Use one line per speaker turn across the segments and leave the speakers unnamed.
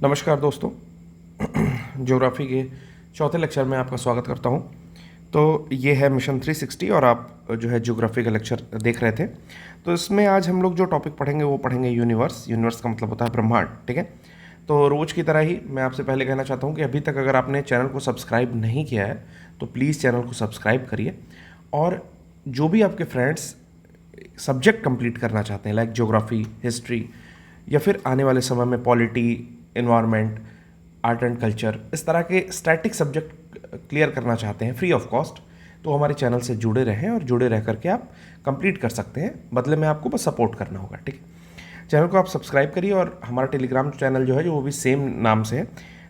नमस्कार दोस्तों। ज्योग्राफी के चौथे लेक्चर में आपका स्वागत करता हूं। तो ये है मिशन 360 और आप जो है ज्योग्राफी का लेक्चर देख रहे थे। तो इसमें आज हम लोग जो टॉपिक पढ़ेंगे वो पढ़ेंगे यूनिवर्स। यूनिवर्स का मतलब होता है ब्रह्मांड, ठीक है। तो रोज़ की तरह ही मैं आपसे पहले कहना चाहता हूँ कि अभी तक अगर आपने चैनल को सब्सक्राइब नहीं किया है तो प्लीज़ चैनल को सब्सक्राइब करिए। और जो भी आपके फ्रेंड्स सब्जेक्ट कंप्लीट करना चाहते हैं लाइक ज्योग्राफी, हिस्ट्री या फिर आने वाले समय में polity, environment, art and culture, इस तरह के स्टैटिक सब्जेक्ट क्लियर करना चाहते हैं फ्री ऑफ कॉस्ट, तो हमारे चैनल से जुड़े रहें और जुड़े रह करके आप कंप्लीट कर सकते हैं। बदले में आपको बस सपोर्ट करना होगा, ठीक है। चैनल को आप सब्सक्राइब करिए और हमारा टेलीग्राम चैनल जो है वो भी सेम नाम से है,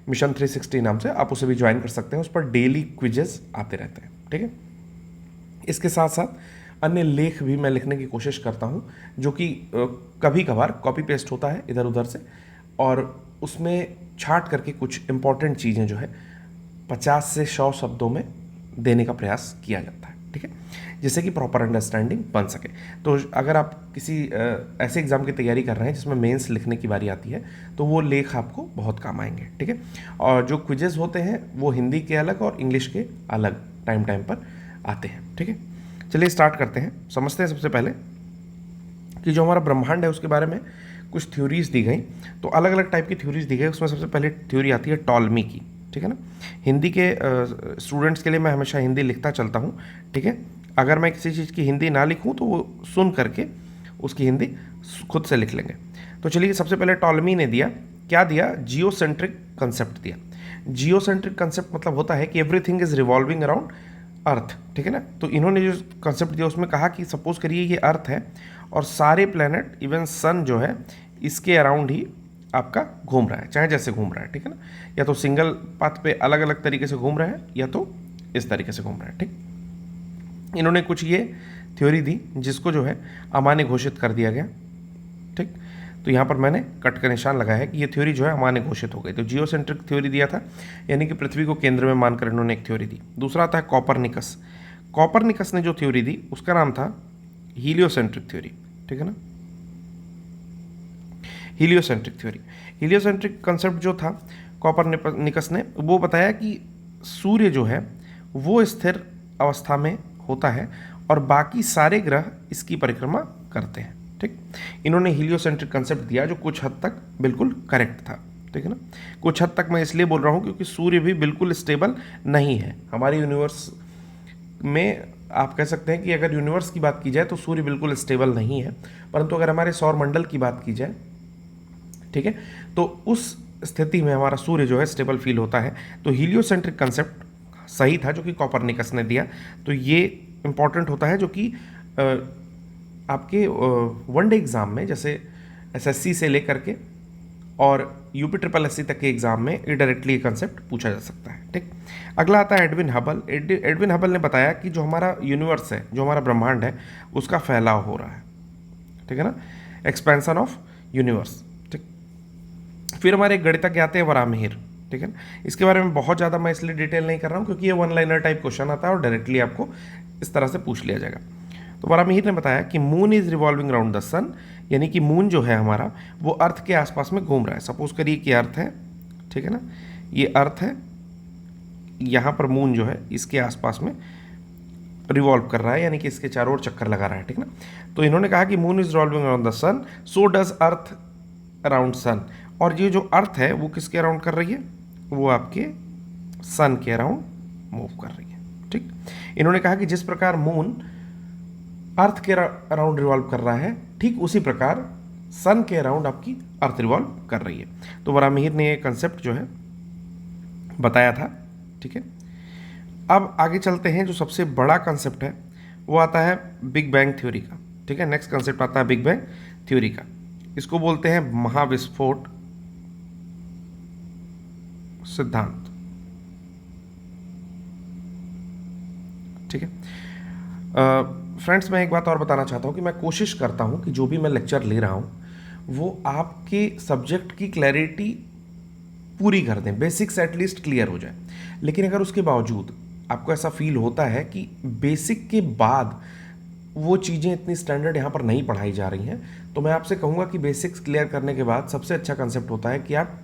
मिशन 360 नाम से, आप उसे भी ज्वाइन कर सकते हैं। उस पर डेली क्विजेस आते रहते हैं, ठीक है। इसके साथ साथ अन्य लेख भी मैं लिखने की कोशिश करता हूँ जो कि कभी कभार कॉपी पेस्ट होता है इधर उधर से, और उसमें छाट करके कुछ इम्पॉर्टेंट चीज़ें जो है 50 से 100 शब्दों में देने का प्रयास किया जाता है, ठीक है, जिससे कि प्रॉपर अंडरस्टैंडिंग बन सके। तो अगर आप किसी ऐसे एग्ज़ाम की तैयारी कर रहे हैं जिसमें मेंस लिखने की बारी आती है तो वो लेख आपको बहुत काम आएंगे, ठीक है। और जो क्विजेज़ होते हैं वो हिंदी के अलग और इंग्लिश के अलग टाइम टाइम पर आते हैं, ठीक है। चलिए स्टार्ट करते हैं। समझते हैं सबसे पहले कि जो हमारा ब्रह्मांड है उसके बारे में कुछ थ्योरीज दी गई। तो अलग अलग टाइप की थ्योरीज दी गई, उसमें सबसे पहले थ्योरी आती है टॉलमी की, ठीक है ना। हिंदी के स्टूडेंट्स के लिए मैं हमेशा हिंदी लिखता चलता हूँ, ठीक है। अगर मैं किसी चीज़ की हिंदी ना लिखूँ तो वो सुन करके उसकी हिंदी खुद से लिख लेंगे। तो चलिए, सबसे पहले टॉलमी ने दिया, क्या दिया, जियोसेंट्रिक कंसेप्ट दिया। जियोसेंट्रिक कंसेप्ट मतलब होता है कि एवरीथिंग इज रिवॉल्विंग अराउंड अर्थ, ठीक है ना। तो इन्होंने जो कंसेप्ट दिया उसमें कहा कि सपोज करिए ये अर्थ है और सारे प्लेनेट इवन सन जो है इसके अराउंड ही आपका घूम रहा है, चाहे जैसे घूम रहा है, ठीक है ना। या तो सिंगल पाथ पे अलग अलग तरीके से घूम रहा है या तो इस तरीके से घूम रहा है, ठीक। इन्होंने कुछ ये थ्योरी दी जिसको जो है अमान्य घोषित कर दिया गया, ठीक। तो यहाँ पर मैंने कट का निशान लगाया है कि ये थ्योरी जो है अमान्य घोषित हो गई। तो जियोसेंट्रिक थ्योरी दिया था, यानी कि पृथ्वी को केंद्र में मानकर इन्होंने एक थ्योरी दी। दूसरा आता है कॉपरनिकस। कॉपरनिकस ने जो थ्योरी दी उसका नाम था हीलियोसेंट्रिक थ्योरी, ठीक है ना। हीलियोसेंट्रिक थ्योरी, हीलियोसेंट्रिक कंसेप्ट जो था कॉपरनिकस ने, वो बताया कि सूर्य जो है वो स्थिर अवस्था में होता है और बाकी सारे ग्रह इसकी परिक्रमा करते हैं, ठीक। इन्होंने हीलियोसेंट्रिक कंसेप्ट दिया जो कुछ हद तक बिल्कुल करेक्ट था, ठीक है ना। कुछ हद तक मैं इसलिए बोल रहा हूँ क्योंकि सूर्य भी बिल्कुल स्टेबल नहीं है हमारे यूनिवर्स में। आप कह सकते हैं कि अगर यूनिवर्स की बात की जाए तो सूर्य बिल्कुल स्टेबल नहीं है, परंतु अगर हमारे सौर मंडल की बात की जाए, ठीक है, तो उस स्थिति में हमारा सूर्य जो है स्टेबल फील होता है। तो हीलियोसेंट्रिक कंसेप्ट सही था जो कि कॉपरनिकस ने दिया। तो ये इंपॉर्टेंट होता है जो कि आपके वनडे एग्ज़ाम में, जैसे एसएससी से लेकर के और यूपी ट्रिपल एससी तक के एग्ज़ाम में ये डायरेक्टली ये कंसेप्ट पूछा जा सकता है, ठीक। अगला आता है एडविन हबल। एडविन हबल ने बताया कि जो हमारा यूनिवर्स है, जो हमारा ब्रह्मांड है, उसका फैलाव हो रहा है, ठीक है ना, एक्सपेंशन ऑफ यूनिवर्स, ठीक। फिर हमारे एक गणितज्ञ आते हैं वराहमिहिर, ठीक है ना। इसके बारे में बहुत ज़्यादा मैं इसलिए डिटेल नहीं कर रहा हूँ क्योंकि ये वन लाइनर टाइप क्वेश्चन आता है और डायरेक्टली आपको इस तरह से पूछ लिया जाएगा। तो वराहमिहिर ने बताया कि moon is revolving around the sun, यानी कि मून जो है हमारा वो अर्थ के आसपास में घूम रहा है। सपोज करिए कि अर्थ है, ठीक है ना, ये अर्थ है, यहाँ पर मून जो है इसके आसपास में रिवॉल्व कर रहा है, यानी कि इसके चारों ओर चक्कर लगा रहा है, ठीक ना। तो इन्होंने कहा कि moon is revolving around the sun, so does earth around sun. और ये जो अर्थ है वो किसके अराउंड कर रही है, वो आपके सन के अराउंड मूव कर रही है, ठीक। इन्होंने कहा कि जिस प्रकार मून अर्थ के अराउंड रिवॉल्व कर रहा है, ठीक उसी प्रकार सन के अराउंड आपकी अर्थ रिवॉल्व कर रही है। तो वराहमिहिर ने ये कंसेप्ट जो है बताया था, ठीक है। अब आगे चलते हैं, जो सबसे बड़ा कंसेप्ट है वो आता है बिग बैंग थ्योरी का, ठीक है। नेक्स्ट कंसेप्ट आता है बिग बैंग थ्योरी का। इसको बोलते हैं महाविस्फोट सिद्धांत, ठीक है। फ्रेंड्स, मैं एक बात और बताना चाहता हूँ कि मैं कोशिश करता हूँ कि जो भी मैं लेक्चर ले रहा हूँ वो आपके सब्जेक्ट की क्लैरिटी पूरी कर दें, बेसिक्स एटलीस्ट क्लियर हो जाए। लेकिन अगर उसके बावजूद आपको ऐसा फील होता है कि बेसिक के बाद वो चीज़ें इतनी स्टैंडर्ड यहाँ पर नहीं पढ़ाई जा रही हैं, तो मैं आपसे कहूँगा कि बेसिक्स क्लियर करने के बाद सबसे अच्छा कंसेप्ट होता है कि आप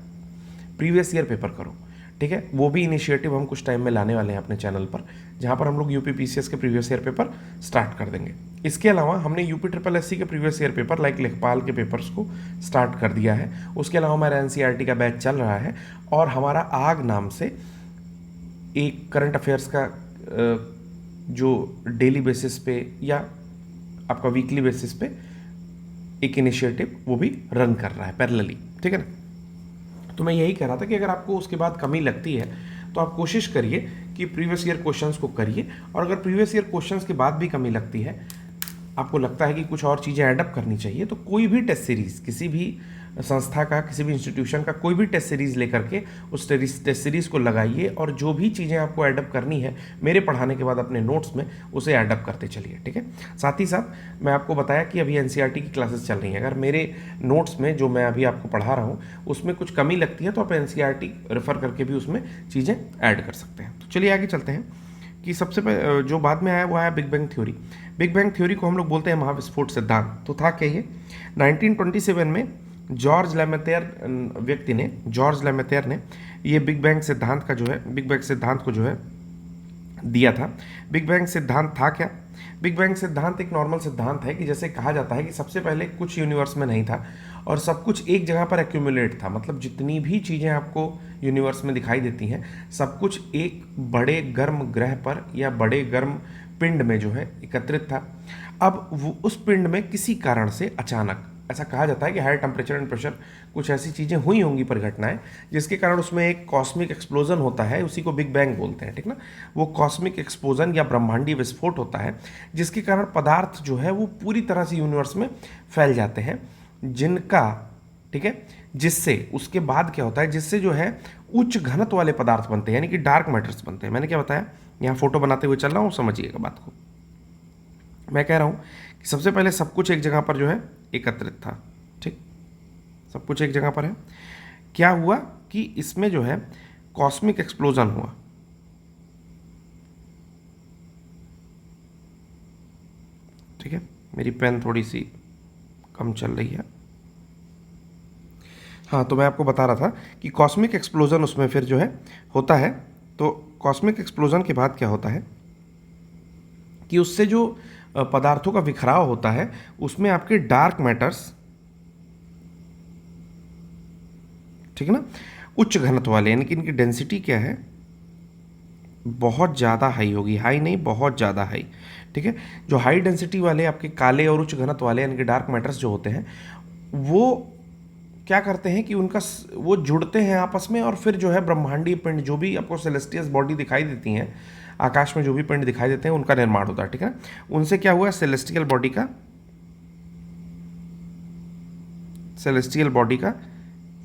प्रीवियस ईयर पेपर करो, ठीक है। वो भी इनिशिएटिव हम कुछ टाइम में लाने वाले हैं अपने चैनल पर, जहाँ पर हम लोग यूपी पीसीएस के प्रीवियस ईयर पेपर स्टार्ट कर देंगे। इसके अलावा हमने यूपी ट्रिपल एससी के प्रीवियस ईयर पेपर लाइक लेखपाल के पेपर्स को स्टार्ट कर दिया है। उसके अलावा हमारा एनसीईआरटी का बैच चल रहा है, और हमारा आग नाम से एक करंट अफेयर्स का जो डेली बेसिस पे या आपका वीकली बेसिस पे एक इनिशिएटिव वो भी रन कर रहा है पैरेलली, ठीक है ना। तो मैं यही कह रहा था कि अगर आपको उसके बाद कमी लगती है तो आप कोशिश करिए कि प्रीवियस ईयर क्वेश्चंस को करिए, और अगर प्रीवियस ईयर क्वेश्चंस के बाद भी कमी लगती है, आपको लगता है कि कुछ और चीज़ें एडअप करनी चाहिए, तो कोई भी टेस्ट सीरीज़, किसी भी संस्था का, किसी भी इंस्टीट्यूशन का कोई भी टेस्ट सीरीज़ लेकर के उस टेस्ट सीरीज़ को लगाइए, और जो भी चीज़ें आपको एडअप करनी है मेरे पढ़ाने के बाद अपने नोट्स में उसे एडअप करते चलिए, ठीक है। साथ ही साथ मैं आपको बताया कि अभी एनसीईआरटी की क्लासेस चल रही हैं। अगर मेरे नोट्स में जो मैं अभी आपको पढ़ा रहा हूँ उसमें कुछ कमी लगती है तो आप एनसीईआरटी रेफ़र करके भी उसमें चीज़ें ऐड कर सकते हैं। तो चलिए आगे चलते हैं कि सबसे पहले जो बाद में आया वो आया big bang theory. Big bang theory को हम लोग बोलते हैं महाविस्फोट सिद्धांत। तो था क्या ये? 1927 में जॉर्ज लैमेतेयर ने ये बिग बैंग सिद्धांत का जो है, बिग बैंग सिद्धांत को जो है दिया था। बिग बैंग सिद्धांत था क्या? बिग बैंग सिद्धांत एक नॉर्मल सिद्धांत है कि जैसे कहा जाता है कि सबसे पहले कुछ यूनिवर्स में नहीं था और सब कुछ एक जगह पर एक्यूमुलेट था, मतलब जितनी भी चीज़ें आपको यूनिवर्स में दिखाई देती हैं सब कुछ एक बड़े गर्म ग्रह पर या बड़े गर्म पिंड में जो है एकत्रित था। अब वो उस पिंड में किसी कारण से अचानक, ऐसा कहा जाता है कि हाई टेम्परेचर एंड प्रेशर, कुछ ऐसी चीज़ें हुई होंगी परिघटनाएं जिसके कारण उसमें एक कॉस्मिक एक्सप्लोजन होता है, उसी को बिग बैंग बोलते हैं, ठीक ना। वो कॉस्मिक एक्सप्लोजन या ब्रह्मांडीय विस्फोट होता है जिसके कारण पदार्थ जो है वो पूरी तरह से यूनिवर्स में फैल जाते हैं, जिनका, ठीक है, जिससे उसके बाद क्या होता है, जिससे जो है उच्च घनत्व वाले पदार्थ बनते हैं, यानी कि डार्क मैटर्स बनते हैं। मैंने क्या बताया, यहाँ फोटो बनाते हुए चल रहा हूँ, समझिएगा बात को। मैं कह रहा हूँ कि सबसे पहले सब कुछ एक जगह पर जो है एकत्रित था, ठीक, सब कुछ एक जगह पर है। क्या हुआ कि इसमें जो है कॉस्मिक एक्सप्लोजन हुआ, ठीक है। मेरी पेन थोड़ी सी कम चल रही है। हाँ, तो मैं आपको बता रहा था कि कॉस्मिक एक्सप्लोजन उसमें फिर जो है होता है। तो कॉस्मिक एक्सप्लोजन के बाद क्या होता है कि उससे जो पदार्थों का बिखराव होता है उसमें आपके डार्क मैटर्स, ठीक है ना, उच्च घनत्व वाले, यानी कि इनकी डेंसिटी क्या है, बहुत ज़्यादा हाई होगी, हाई नहीं बहुत ज़्यादा हाई, ठीक है। जो हाई डेंसिटी वाले आपके काले और उच्च घनत्व वाले यानी कि डार्क मैटर्स जो होते हैं वो क्या करते हैं कि वो जुड़ते हैं आपस में, और फिर जो है ब्रह्मांडीय पिंड, जो भी आपको सेलेस्टियस बॉडी दिखाई देती हैं आकाश में, जो भी पिंड दिखाई देते हैं उनका निर्माण होता है, ठीक है। उनसे क्या हुआ, सेलेस्टियल बॉडी का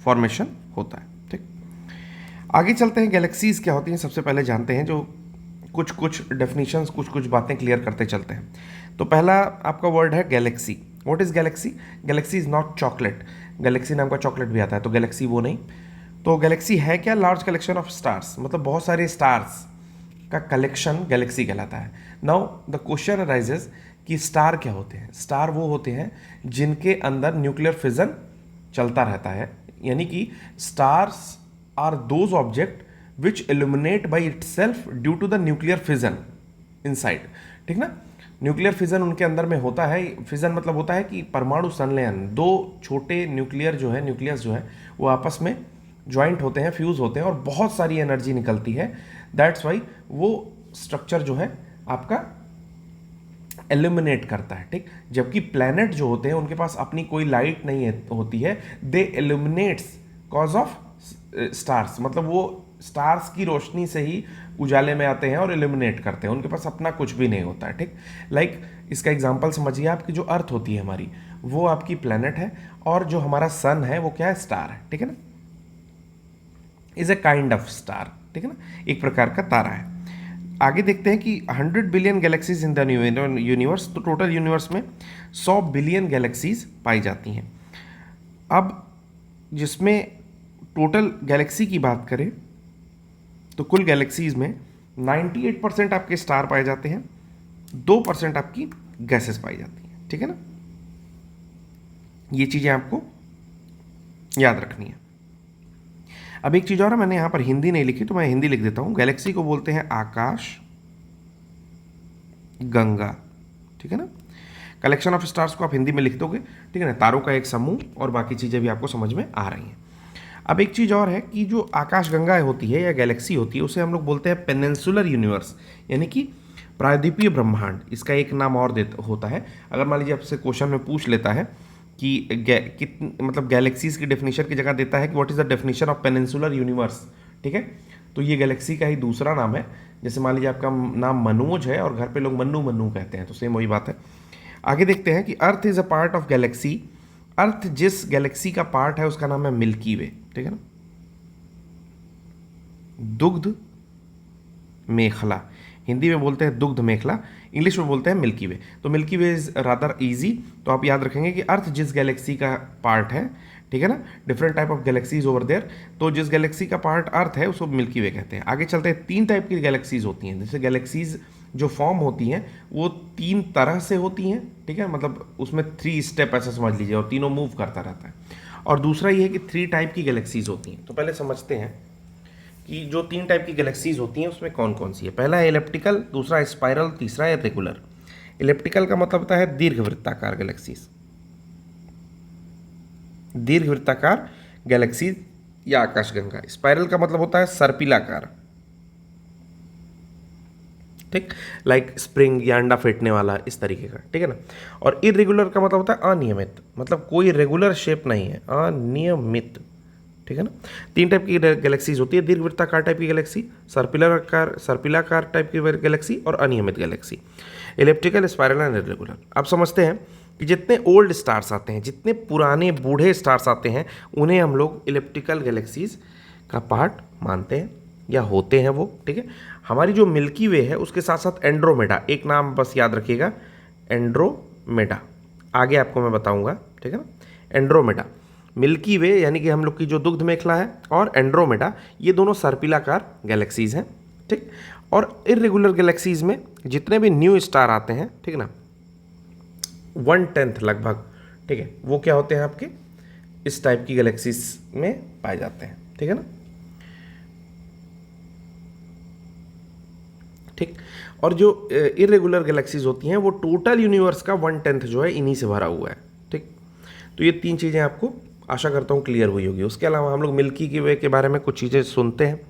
फॉर्मेशन होता है, ठीक। आगे चलते हैं, गैलेक्सीज क्या होती हैं सबसे पहले जानते हैं, जो कुछ डेफिनेशंस, कुछ बातें क्लियर करते चलते हैं। तो पहला आपका वर्ड है Galaxy. What is Galaxy? Galaxy is not chocolate. Galaxy नाम का चॉकलेट भी आता है, तो गैलेक्सी वो नहीं। तो गैलेक्सी है क्या? लार्ज कलेक्शन ऑफ स्टार्स, मतलब बहुत सारे स्टार्स का कलेक्शन गैलेक्सी कहलाता है। नाउ द क्वेश्चन अराइजेज कि स्टार क्या होते हैं? स्टार वो होते हैं जिनके अंदर न्यूक्लियर फिजन चलता रहता है, यानी कि stars are those object which illuminate by itself due to the nuclear fission inside, ठीक ना। न्यूक्लियर फिजन उनके अंदर में होता है। फिजन मतलब होता है कि परमाणु संलयन, दो छोटे न्यूक्लियस जो है वो आपस में ज्वाइंट होते हैं, फ्यूज होते हैं और बहुत सारी एनर्जी निकलती है। दैट्स वाई वो स्ट्रक्चर जो है आपका एल्यूमिनेट करता है, ठीक। जबकि प्लैनेट जो होते हैं उनके पास अपनी कोई लाइट नहीं होती है, दे एल्यूमिनेट्स कॉज ऑफ स्टार्स, मतलब वो स्टार्स की रोशनी से ही उजाले में आते हैं और इल्यूमिनेट करते हैं, उनके पास अपना कुछ भी नहीं होता है, ठीक। लाइक इसका एग्जांपल समझिए, आपकी जो अर्थ होती है हमारी, वो आपकी प्लैनेट है, और जो हमारा सन है वो क्या है? स्टार है, ठीक है ना। Is a kind of star, ठीक है ना, एक प्रकार का तारा है। आगे देखते हैं कि 100 billion galaxies in the universe, तो टोटल यूनिवर्स में 100 बिलियन गैलेक्सीज पाई जाती हैं। अब जिसमें टोटल गैलेक्सी की बात करें तो कुल गैलेक्सीज में 98% आपके स्टार पाए जाते हैं, 2% आपकी गैसेस पाई जाती हैं, ठीक है ना। ये चीज़ें आपको याद रखनी है। अब एक चीज़ और है, मैंने यहाँ पर हिंदी नहीं लिखी तो मैं हिंदी लिख देता हूँ। गैलेक्सी को बोलते हैं आकाश गंगा, ठीक है ना। कलेक्शन ऑफ स्टार्स को आप हिंदी में लिख दोगे, ठीक है ना, तारों का एक समूह, और बाकी चीज़ें भी आपको समझ में आ रही हैं। अब एक चीज़ और है कि जो आकाश गंगा होती है या गैलेक्सी होती है उसे हम लोग बोलते हैं पेनिनसुलर यूनिवर्स, यानी कि प्रायद्वीपीय ब्रह्मांड। इसका एक नाम और होता है। अगर मान लीजिए आपसे क्वेश्चन में पूछ लेता है कि मतलब गैलेक्सीज की डेफिनेशन की जगह देता है कि what is the definition of peninsular universe, ठीक है, तो ये गैलेक्सी का ही दूसरा नाम है। जैसे मान लीजिए आपका नाम मनोज है और घर पे लोग मन्नू मन्नू कहते हैं, तो सेम वही बात है। आगे देखते हैं कि earth is a part of galaxy. Earth जिस गैलेक्सी का पार्ट है उसका नाम है मिल्की वे, ठीक है ना। दुग्ध मेखला, हिंदी में बोलते हैं दुग्ध मेखला, इंग्लिश में बोलते हैं मिल्की वे। तो milky Way is rather easy, तो आप याद रखेंगे कि अर्थ जिस गैलेक्सी का पार्ट है, ठीक है ना, different type of galaxies over there, तो जिस गैलेक्सी का पार्ट अर्थ है उसको मिल्की वे कहते हैं। आगे चलते हैं, 3 टाइप की गैलेक्सीज होती हैं। जैसे गैलेक्सीज जो फॉर्म होती हैं वो 3 तरह से होती हैं, ठीक है, मतलब उसमें 3 स्टेप ऐसा समझ लीजिए, और तीनों मूव करता रहता है। और दूसरा ये है कि 3 टाइप की गैलेक्सीज होती हैं। तो पहले समझते हैं कि जो 3 टाइप की गैलेक्सीज होती हैं उसमें कौन कौन सी है। पहला है इलेप्टिकल, दूसरा स्पाइरल, तीसरा है रेगुलर। इलेप्टिकल का मतलब होता है दीर्घवृत्ताकार गैलेक्सीज, दीर्घवृत्ताकार गैलेक्सीज या आकाशगंगा। स्पाइरल का मतलब होता है सर्पिलाकार, ठीक, लाइक स्प्रिंग या अंडा फेंटने वाला, इस तरीके का, ठीक है ना। और इरेगुलर का मतलब होता है अनियमित, मतलब कोई रेगुलर शेप नहीं है, अनियमित, ठीक है ना। 3 टाइप की गैलेक्सीज होती है, दीर्घवृत्ताकार टाइप की गैलेक्सी, सर्पिलाकार टाइप की गैलेक्सी, और अनियमित Galaxy. Elliptical, spiral and irregular. अब समझते हैं कि जितने ओल्ड स्टार्स आते हैं, जितने पुराने बूढ़े स्टार्स आते हैं, उन्हें हम लोग इलेप्टिकल गैलेक्सीज का पार्ट मानते हैं या होते हैं वो, ठीक है। हमारी जो मिल्की वे है उसके साथ साथ एंड्रोमेडा, एक नाम बस याद रखिएगा, एंड्रोमेडा, आगे आपको मैं बताऊंगा, ठीक है ना। एंड्रोमेडा, मिल्की वे यानी कि हम लोग की जो दुग्ध मेखला है, और एंड्रोमेडा, ये दोनों सर्पिलाकार गैलेक्सीज हैं, ठीक। और इरेगुलर गैलेक्सीज में जितने भी न्यू स्टार आते हैं, ठीक है ना, 1/10 लगभग, ठीक है, वो क्या होते हैं आपके इस टाइप की गैलेक्सीज में पाए जाते हैं, ठीक है ना, ठीक। और जो इरेगुलर गैलेक्सीज होती हैं वो टोटल यूनिवर्स का 1/10 जो है इन्हीं से भरा हुआ है, ठीक। तो ये 3 चीज़ें आपको आशा करता हूँ क्लियर हुई होगी। उसके अलावा हम लोग मिल्की वे के बारे में कुछ चीज़ें सुनते हैं,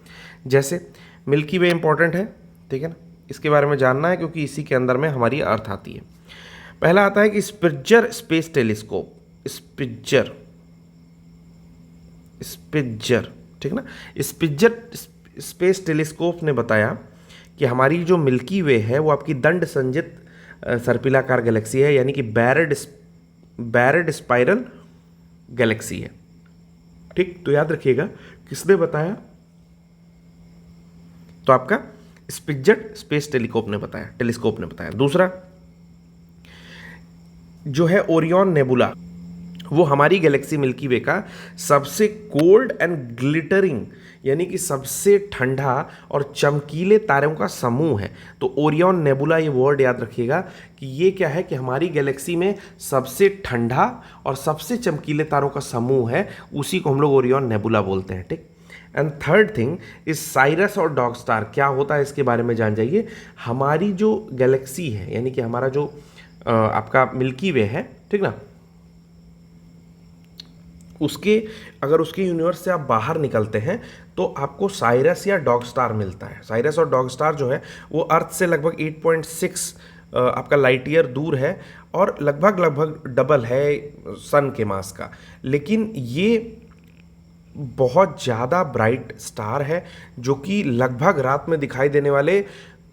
जैसे मिल्की वे इंपॉर्टेंट है, ठीक है ना, इसके बारे में जानना है क्योंकि इसी के अंदर में हमारी अर्थ आती है। पहला आता है कि स्पिट्जर स्पेस टेलीस्कोप, स्पिट्जर, ठीक ना, स्पिट्जर स्पेस टेलीस्कोप ने बताया कि हमारी जो मिल्की वे है वो आपकी दंड संजित सर्पिलाकार गैलेक्सी है, यानी कि बैरेड स्पाइरल गैलेक्सी है, ठीक। तो याद रखिएगा किसने बताया, तो आपका स्पिट्जर स्पेस टेलीस्कोप ने बताया। दूसरा जो है ओरियन नेबुला, वो हमारी गैलेक्सी मिल्की वे का सबसे कोल्ड एंड ग्लिटरिंग, यानी कि सबसे ठंडा और चमकीले तारों का समूह है। तो ओरियन नेबुला, ये वर्ड याद रखिएगा कि ये क्या है कि हमारी गैलेक्सी में सबसे ठंडा और सबसे चमकीले तारों का समूह है, उसी को हम लोग ओरियन नेबुला बोलते हैं, ठीक। And third thing is Cyrus और डॉग स्टार। क्या होता है इसके बारे में जान जाइए। हमारी जो गैलेक्सी है, यानी कि हमारा जो आपका मिल्की वे है, ठीक ना, अगर उसके यूनिवर्स से आप बाहर निकलते हैं तो आपको साइरस या डॉग स्टार मिलता है। साइरस और डॉग स्टार जो है वो अर्थ से लगभग 8.6 आपका लाइट ईयर दूर है और लगभग डबल है सन के मास का। लेकिन ये बहुत ज़्यादा ब्राइट स्टार है जो कि लगभग रात में दिखाई देने वाले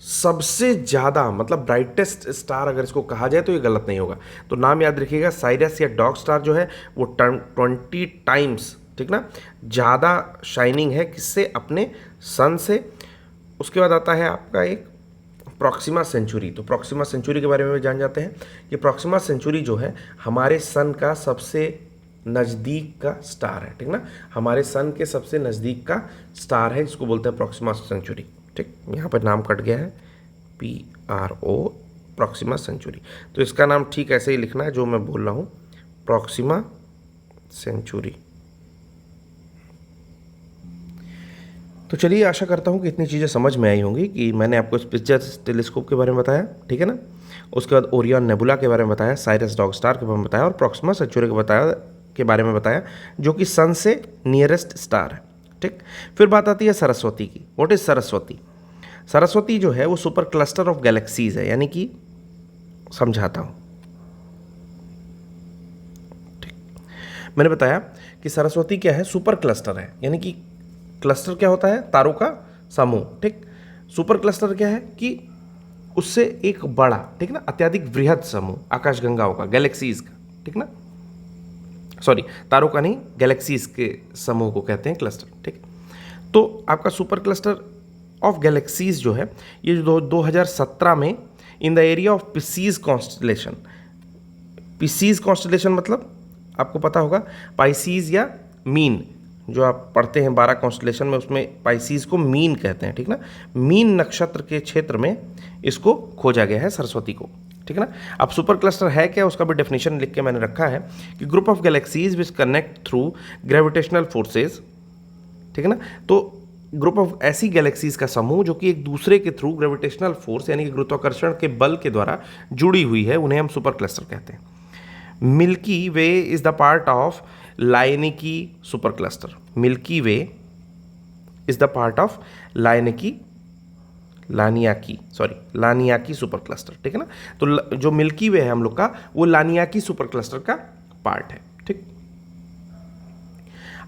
सबसे ज़्यादा, मतलब ब्राइटेस्ट स्टार अगर इसको कहा जाए तो ये गलत नहीं होगा। तो नाम याद रखिएगा, साइरस या डॉग स्टार जो है वो 20 टाइम्स, ठीक ना, ज़्यादा शाइनिंग है किससे, अपने सन से। उसके बाद आता है आपका एक प्रॉक्सिमा सेंचुरी। तो प्रॉक्सिमा सेंचुरी के बारे में जान जाते हैं कि प्रॉक्सिमा सेंचुरी जो है हमारे सन का सबसे नज़दीक का स्टार है, ठीक ना, हमारे सन के सबसे नज़दीक का स्टार है, जिसको बोलते हैं प्रॉक्सिमा सेंचुरी, ठीक। यहाँ पर नाम कट गया है, PRO, प्रॉक्सिमा सेंचुरी। तो इसका नाम ठीक ऐसे ही लिखना है जो मैं बोल रहा हूँ, प्रॉक्सिमा सेंचुरी। तो चलिए, आशा करता हूँ कि इतनी चीज़ें समझ में आई होंगी कि मैंने आपको स्पिट्ज़र टेलीस्कोप के बारे में बताया, ठीक है ना। उसके बाद ओरियन नेबुला के बारे में बताया, साइरस डॉग स्टार के बारे में बताया और प्रॉक्सिमा सेंचुरी के बारे में बताया, जो कि सन से नियरेस्ट स्टार है, ठीक। फिर बात आती है सरस्वती की। What is Saraswati? सरस्वती जो है वो सुपर क्लस्टर ऑफ गैलेक्सीज है, यानी कि समझाता हूँ, ठीक। मैंने बताया कि सरस्वती क्या है, सुपर क्लस्टर है, यानी कि क्लस्टर क्या होता है, तारों का समूह, ठीक। सुपर क्लस्टर क्या है कि उससे एक बड़ा, ठीक ना, अत्यधिक वृहद समूह, आकाशगंगाओं का, गैलेक्सीज का, ठीक ना, सॉरी तारों का नहीं, गैलेक्सीज के समूह को कहते हैं क्लस्टर, ठीक। तो आपका सुपर क्लस्टर ऑफ गैलेक्सीज जो है ये जो 2017 में in the area of Pisces constellation, Pisces constellation मतलब आपको पता होगा पाइसीज या मीन, जो आप पढ़ते हैं 12 कॉन्स्टलेशन में, उसमें पाइसीज को मीन कहते हैं, ठीक ना। मीन नक्षत्र के क्षेत्र में इसको खोजा गया है सरस्वती को, ठीक है ना। अब सुपर क्लस्टर है क्या, उसका भी डेफिनेशन लिख के मैंने रखा है कि group of galaxies which connect through gravitational forces, ठीक है ना। तो ग्रुप ऑफ ऐसी गैलेक्सीज का समूह जो कि एक दूसरे के थ्रू ग्रेविटेशनल फोर्स यानी कि गुरुत्वाकर्षण के बल के द्वारा जुड़ी हुई है, उन्हें हम सुपर क्लस्टर कहते हैं। Milky Way is the part of Laniakea supercluster. Milky Way is the part of Laniakea supercluster, ठीक है ना। तो जो मिल्की वे है हम लोग का, वो लानियाकी सुपर क्लस्टर का पार्ट है, ठीक।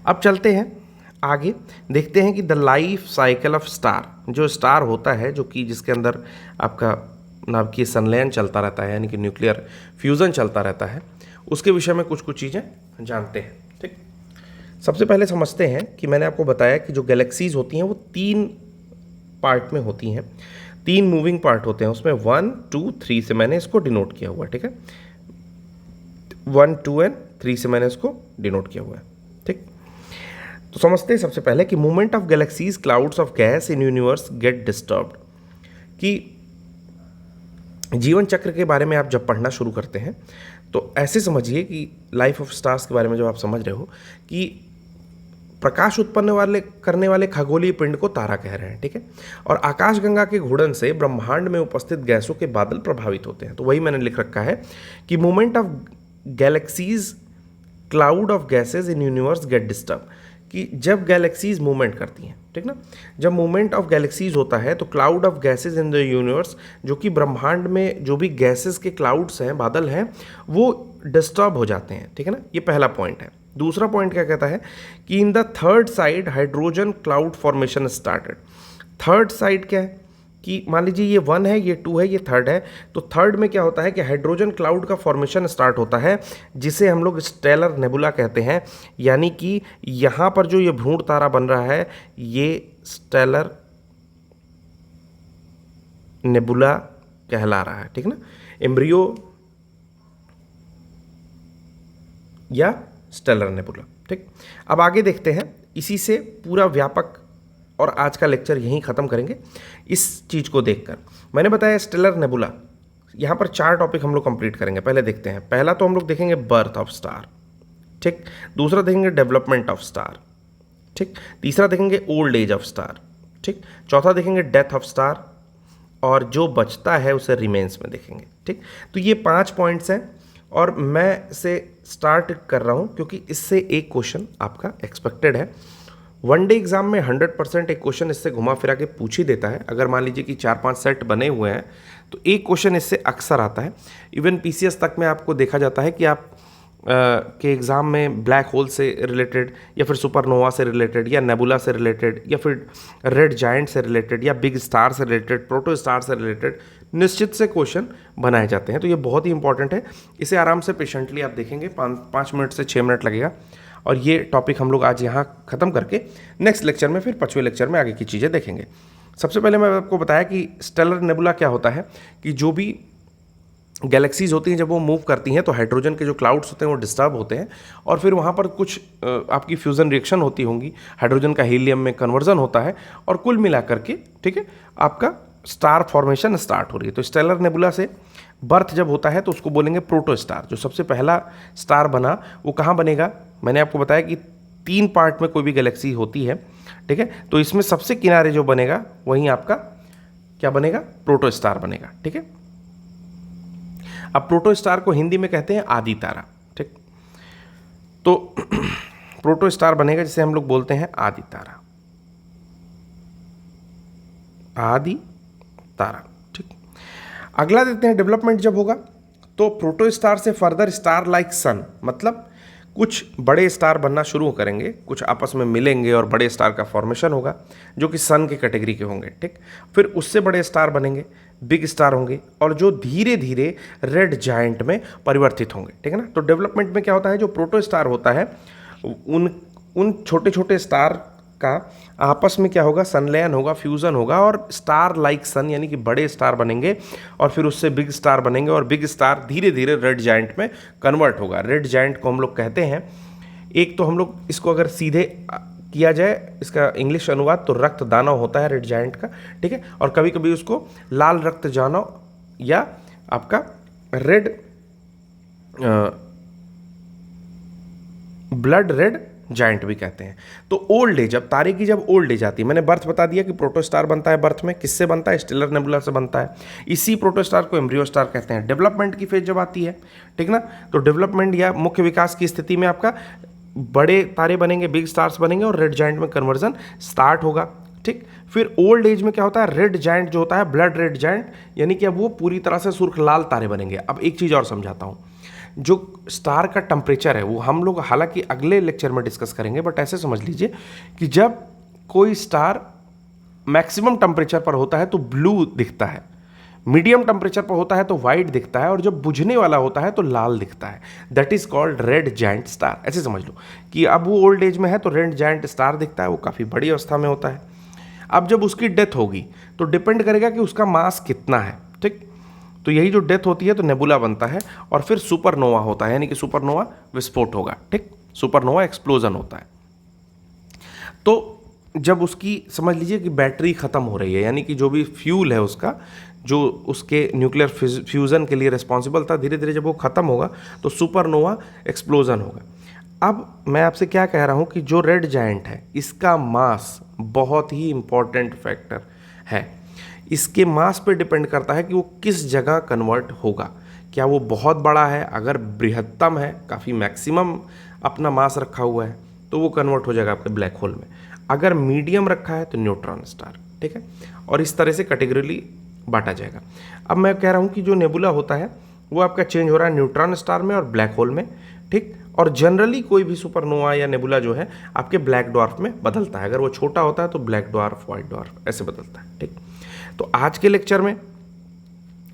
अब चलते हैं आगे, देखते हैं कि the life cycle of star, जो स्टार होता है, जो कि जिसके अंदर आपका नाभिकीय संलयन चलता रहता है, यानी कि न्यूक्लियर फ्यूजन चलता रहता है, उसके विषय में कुछ कुछ चीज़ें जानते हैं, ठीक। सबसे पहले समझते हैं कि मैंने आपको बताया कि जो गैलेक्सीज होती हैं वो 3 पार्ट में होती हैं, 3 मूविंग पार्ट होते हैं उसमें, 1, 2, 3 से मैंने इसको डिनोट किया हुआ है, ठीक है। 1, 2 एंड 3 से मैंने इसको डिनोट किया हुआ है, ठीक। तो समझते हैं सबसे पहले कि movement of galaxies clouds of gas in universe get disturbed, कि जीवन चक्र के बारे में आप जब पढ़ना शुरू करते हैं तो ऐसे समझिए कि लाइफ ऑफ स्टार्स के बारे में जब आप समझ रहे हो कि प्रकाश उत्पन्न करने वाले खगोलीय पिंड को तारा कह रहे हैं, ठीक है। और आकाशगंगा के घूर्णन से ब्रह्मांड में उपस्थित गैसों के बादल प्रभावित होते हैं। तो वही मैंने लिख रखा है कि movement of galaxies cloud of gases in universe get disturb, कि जब गैलेक्सीज मूवमेंट करती हैं, ठीक ना, जब मूवमेंट ऑफ गैलेक्सीज होता है तो cloud of gases in the universe, जो कि ब्रह्मांड में जो भी गैसेज के क्लाउड्स हैं, बादल हैं, वो डिस्टर्ब हो जाते हैं, ठीक है ना। ये पहला पॉइंट है। दूसरा पॉइंट क्या कहता है कि in the third side hydrogen cloud formation started. Third side क्या है कि मान लीजिए ये 1 है, ये 2 है, ये थर्ड है, तो थर्ड में क्या होता है कि हाइड्रोजन क्लाउड का फॉर्मेशन स्टार्ट होता है, जिसे हम लोग स्टेलर नेबुला कहते हैं। यानी कि यहाँ पर जो ये भ्रूण तारा बन रहा है, ये स्टेलर नेबुला कहला रहा है, ठीक ना, एम्ब्रियो या स्टेलर नेबुला, ठीक। अब आगे देखते हैं, इसी से पूरा व्यापक और आज का लेक्चर यहीं ख़त्म करेंगे इस चीज़ को देखकर। मैंने बताया स्टेलर नेबुला, यहाँ पर 4 टॉपिक हम लोग कंप्लीट करेंगे। पहले देखते हैं, पहला तो हम लोग देखेंगे बर्थ ऑफ स्टार, ठीक। दूसरा देखेंगे डेवलपमेंट ऑफ स्टार, ठीक। तीसरा देखेंगे ओल्ड एज ऑफ स्टार, ठीक। चौथा देखेंगे डेथ ऑफ स्टार, और जो बचता है उसे रिमेन्स में देखेंगे, ठीक। तो ये 5 पॉइंट्स हैं और मैं इसे स्टार्ट कर रहा हूँ क्योंकि इससे एक क्वेश्चन आपका एक्सपेक्टेड है। 1 डे एग्जाम में 100% एक क्वेश्चन इससे घुमा फिरा के पूछ ही देता है। अगर मान लीजिए कि 4-5 सेट बने हुए हैं तो एक क्वेश्चन इससे अक्सर आता है। इवन पीसीएस तक में आपको देखा जाता है कि आप के एग्ज़ाम में ब्लैक होल से रिलेटेड या फिर सुपरनोवा से रिलेटेड या नेबुला से रिलेटेड या फिर रेड जायंट से रिलेटेड या बिग स्टार से रिलेटेड, प्रोटो स्टार से रिलेटेड निश्चित से क्वेश्चन बनाए जाते हैं। तो ये बहुत ही इंपॉर्टेंट है, इसे आराम से पेशेंटली आप देखेंगे, 5 मिनट से 6 मिनट लगेगा। और ये टॉपिक हम लोग आज यहाँ ख़त्म करके नेक्स्ट लेक्चर में, फिर 5वें लेक्चर में आगे की चीज़ें देखेंगे। सबसे पहले मैं आपको बताया कि स्टेलर नेबुला क्या होता है, कि जो भी गैलेक्सीज होती हैं जब वो मूव करती हैं तो हाइड्रोजन के जो क्लाउड्स होते हैं वो डिस्टर्ब होते हैं और फिर वहाँ पर कुछ आपकी फ्यूज़न रिएक्शन होती होंगी, हाइड्रोजन का हीलियम में कन्वर्जन होता है और कुल मिला करके, ठीक है, आपका स्टार फॉर्मेशन स्टार्ट हो रही है। तो स्टेलर नेबुला से बर्थ जब होता है तो उसको बोलेंगे प्रोटो स्टार। जो सबसे पहला स्टार बना वो कहाँ बनेगा, मैंने आपको बताया कि 3 पार्ट में कोई भी गैलेक्सी होती है, ठीक है, तो इसमें सबसे किनारे जो बनेगा वही आपका क्या बनेगा, प्रोटोस्टार बनेगा, ठीक है। अब प्रोटोस्टार को हिंदी में कहते हैं आदि तारा, ठीक। तो प्रोटोस्टार बनेगा जिसे हम लोग बोलते हैं आदि तारा, आदि तारा, ठीक। अगला देखते हैं डेवलपमेंट जब होगा तो प्रोटोस्टार से फर्दर स्टार लाइक सन, मतलब कुछ बड़े स्टार बनना शुरू करेंगे, कुछ आपस में मिलेंगे और बड़े स्टार का फॉर्मेशन होगा जो कि सन के कैटेगरी के होंगे, ठीक। फिर उससे बड़े स्टार बनेंगे, बिग स्टार होंगे और जो धीरे धीरे रेड जायंट में परिवर्तित होंगे, ठीक है ना। तो डेवलपमेंट में क्या होता है, जो प्रोटोस्टार होता है उन छोटे छोटे स्टार का आपस में क्या होगा, संलयन होगा, फ्यूज़न होगा और स्टार लाइक सन यानी कि बड़े स्टार बनेंगे और फिर उससे बिग स्टार बनेंगे और बिग स्टार धीरे धीरे रेड जायंट में कन्वर्ट होगा। रेड जायंट को हम लोग कहते हैं, एक तो हम लोग इसको अगर सीधे किया जाए इसका इंग्लिश अनुवाद तो रक्त दानव होता है रेड जायंट का, ठीक है, और कभी कभी उसको लाल रक्त दानव या आपका रेड ब्लड रेड जायंट भी कहते हैं। तो ओल्ड एज, अब तारे की जब ओल्ड एज आती है, मैंने बर्थ बता दिया कि प्रोटोस्टार बनता है बर्थ में, किससे बनता है, स्टेलर नेबुला से बनता है। इसी प्रोटोस्टार को एम्ब्रियो स्टार कहते हैं। डेवलपमेंट की फेज जब आती है, ठीक ना, तो डेवलपमेंट या मुख्य विकास की स्थिति में आपका बड़े तारे बनेंगे, बिग स्टार्स बनेंगे और रेड जायंट में कन्वर्जन स्टार्ट होगा, ठीक। फिर ओल्ड एज में क्या होता है, रेड जायंट जो होता है, ब्लड रेड जायंट, यानी कि अब वो पूरी तरह से सुर्ख लाल तारे बनेंगे। अब एक चीज़ और समझाता हूँ, जो स्टार का टेम्परेचर है वो हम लोग हालांकि अगले लेक्चर में डिस्कस करेंगे, बट ऐसे समझ लीजिए कि जब कोई स्टार मैक्सिमम टेम्परेचर पर होता है तो ब्लू दिखता है, मीडियम टेम्परेचर पर होता है तो वाइट दिखता है और जब बुझने वाला होता है तो लाल दिखता है। That is called red giant star. ऐसे समझ लो कि अब वो ओल्ड एज में है तो रेड जायंट स्टार दिखता है, वो काफ़ी बड़ी अवस्था में होता है। अब जब उसकी डेथ होगी तो डिपेंड करेगा कि उसका मास कितना है, ठीक। तो यही जो डेथ होती है तो नेबुला बनता है और फिर सुपरनोवा होता है, यानी कि सुपरनोवा विस्फोट होगा, ठीक, सुपरनोवा एक्सप्लोजन होता है। तो जब उसकी समझ लीजिए कि बैटरी ख़त्म हो रही है, यानी कि जो भी फ्यूल है उसका, जो उसके न्यूक्लियर फ्यूज़न के लिए रिस्पॉन्सिबल था, धीरे धीरे जब वो ख़त्म होगा तो सुपरनोवा एक्सप्लोजन होगा। अब मैं आपसे क्या कह रहा हूँ कि जो रेड जायंट है इसका मास बहुत ही इंपॉर्टेंट फैक्टर है। इसके मास पे डिपेंड करता है कि वो किस जगह कन्वर्ट होगा। क्या वो बहुत बड़ा है, अगर बृहत्तम है, काफ़ी मैक्सिमम अपना मास रखा हुआ है, तो वो कन्वर्ट हो जाएगा आपके ब्लैक होल में। अगर मीडियम रखा है तो न्यूट्रॉन स्टार, ठीक है, और इस तरह से कैटेगरीली बांटा जाएगा। अब मैं कह रहा हूँ कि जो नेबुला होता है वो आपका चेंज हो रहा है न्यूट्रॉन स्टार में और ब्लैक होल में, ठीक। और जनरली कोई भी सुपरनोवा या नेबुला जो है आपके ब्लैक डॉर्फ में बदलता है। अगर वो छोटा होता है तो ब्लैक डॉर्फ, वाइट डॉर्फ ऐसे बदलता है, ठीक। तो आज के लेक्चर में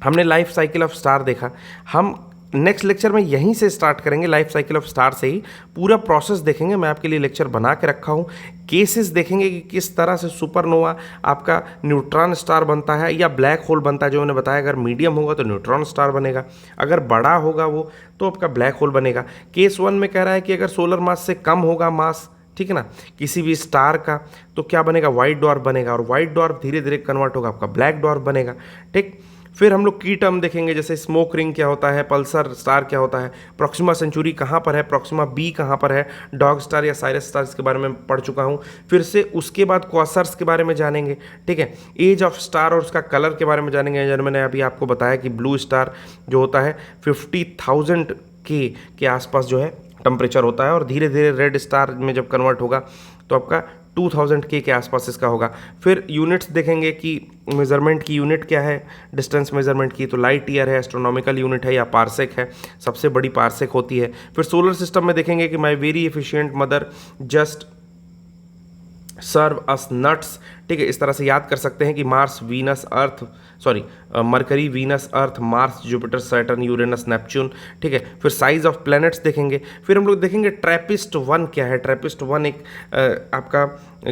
हमने लाइफ साइकिल ऑफ स्टार देखा। हम नेक्स्ट लेक्चर में यहीं से स्टार्ट करेंगे, लाइफ साइकिल ऑफ स्टार से ही पूरा प्रोसेस देखेंगे। मैं आपके लिए लेक्चर बना के रखा हूँ, केसेस देखेंगे कि किस तरह से सुपरनोवा आपका न्यूट्रॉन स्टार बनता है या ब्लैक होल बनता है। जो मैंने बताया, अगर मीडियम होगा तो न्यूट्रॉन स्टार बनेगा, अगर बड़ा होगा वो तो आपका ब्लैक होल बनेगा। केस 1 में कह रहा है कि अगर सोलर मास से कम होगा मास, ठीक है ना, किसी भी स्टार का, तो क्या बनेगा, वाइट डॉर्फ बनेगा और वाइट डॉर्फ धीरे धीरे कन्वर्ट होगा, आपका ब्लैक डॉर्फ बनेगा, ठीक। फिर हम लोग की टर्म देखेंगे, जैसे स्मोक रिंग क्या होता है, पल्सर स्टार क्या होता है, प्रॉक्सिमा सेंचुरी कहाँ पर है, प्रॉक्सिमा बी कहाँ पर है, डॉग स्टार या साइरस स्टार, इसके बारे में पढ़ चुका हूँ। फिर से उसके बाद क्वासर्स के बारे में जानेंगे, ठीक है। एज ऑफ स्टार और उसका कलर के बारे में जानेंगे। जैसे मैंने अभी आपको बताया कि ब्लू स्टार जो होता है 50,000 के आसपास जो है टेम्परेचर होता है और धीरे धीरे रेड स्टार में जब कन्वर्ट होगा तो आपका 2000 के आसपास इसका होगा। फिर यूनिट्स देखेंगे कि मेजरमेंट की यूनिट क्या है, डिस्टेंस मेजरमेंट की, तो लाइट ईयर है, एस्ट्रोनॉमिकल यूनिट है या पार्सेक है, सबसे बड़ी पार्सेक होती है। फिर सोलर सिस्टम में देखेंगे कि my very efficient mother just serve us nuts, ठीक है। इस तरह से याद कर सकते हैं कि Mars, Venus, Earth, Mercury, Venus, Earth, Mars, Jupiter, Saturn, Uranus, Neptune, ठीक है। फिर साइज ऑफ प्लैनेट्स देखेंगे। फिर हम लोग देखेंगे ट्रैपिस्ट 1 क्या है। ट्रैपिस्ट 1 एक आपका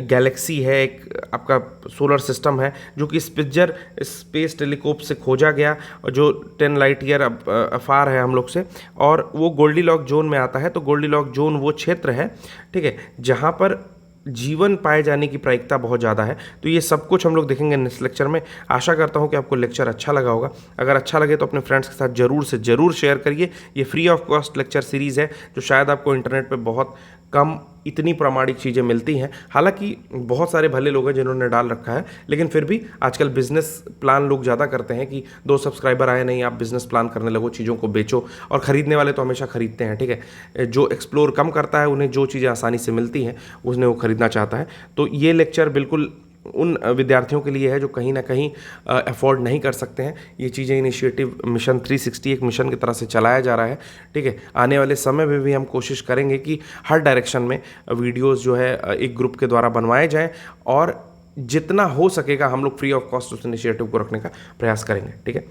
गैलेक्सी है, एक आपका सोलर सिस्टम है जो कि स्पिट्जर स्पेस टेलीस्कोप से खोजा गया, जो 10 लाइट ईयर अफार है हम लोग से, और वो गोल्डीलॉक जोन में आता है। तो गोल्डीलॉक जोन वो क्षेत्र है, ठीक है, जहाँ पर जीवन पाए जाने की प्रायिकता बहुत ज़्यादा है। तो ये सब कुछ हम लोग देखेंगे नेक्स्ट लेक्चर में। आशा करता हूँ कि आपको लेक्चर अच्छा लगा होगा। अगर अच्छा लगे तो अपने फ्रेंड्स के साथ ज़रूर से ज़रूर शेयर करिए। ये free of cost lecture series है जो शायद आपको इंटरनेट पे बहुत कम इतनी प्रामाणिक चीज़ें मिलती हैं। हालांकि बहुत सारे भले लोग हैं जिन्होंने डाल रखा है, लेकिन फिर भी आजकल बिजनेस प्लान लोग ज़्यादा करते हैं कि 2 सब्सक्राइबर आए नहीं, आप बिजनेस प्लान करने लगो, चीज़ों को बेचो। और ख़रीदने वाले तो हमेशा खरीदते हैं, ठीक है। जो एक्सप्लोर कम करता है, उन्हें जो चीज़ें आसानी से मिलती हैं उसने वो खरीदना चाहता है। तो ये लेक्चर बिल्कुल उन विद्यार्थियों के लिए है जो कहीं ना कहीं अफोर्ड नहीं कर सकते हैं। ये चीज़ें इनिशिएटिव मिशन 360 एक मिशन की तरह से चलाया जा रहा है, ठीक है। आने वाले समय में भी हम कोशिश करेंगे कि हर डायरेक्शन में वीडियोस जो है एक ग्रुप के द्वारा बनवाए जाएं, और जितना हो सकेगा हम लोग फ्री ऑफ कॉस्ट उस इनिशिएटिव को रखने का प्रयास करेंगे, ठीक है।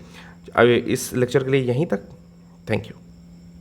अब इस लेक्चर के लिए यहीं तक, थैंक यू।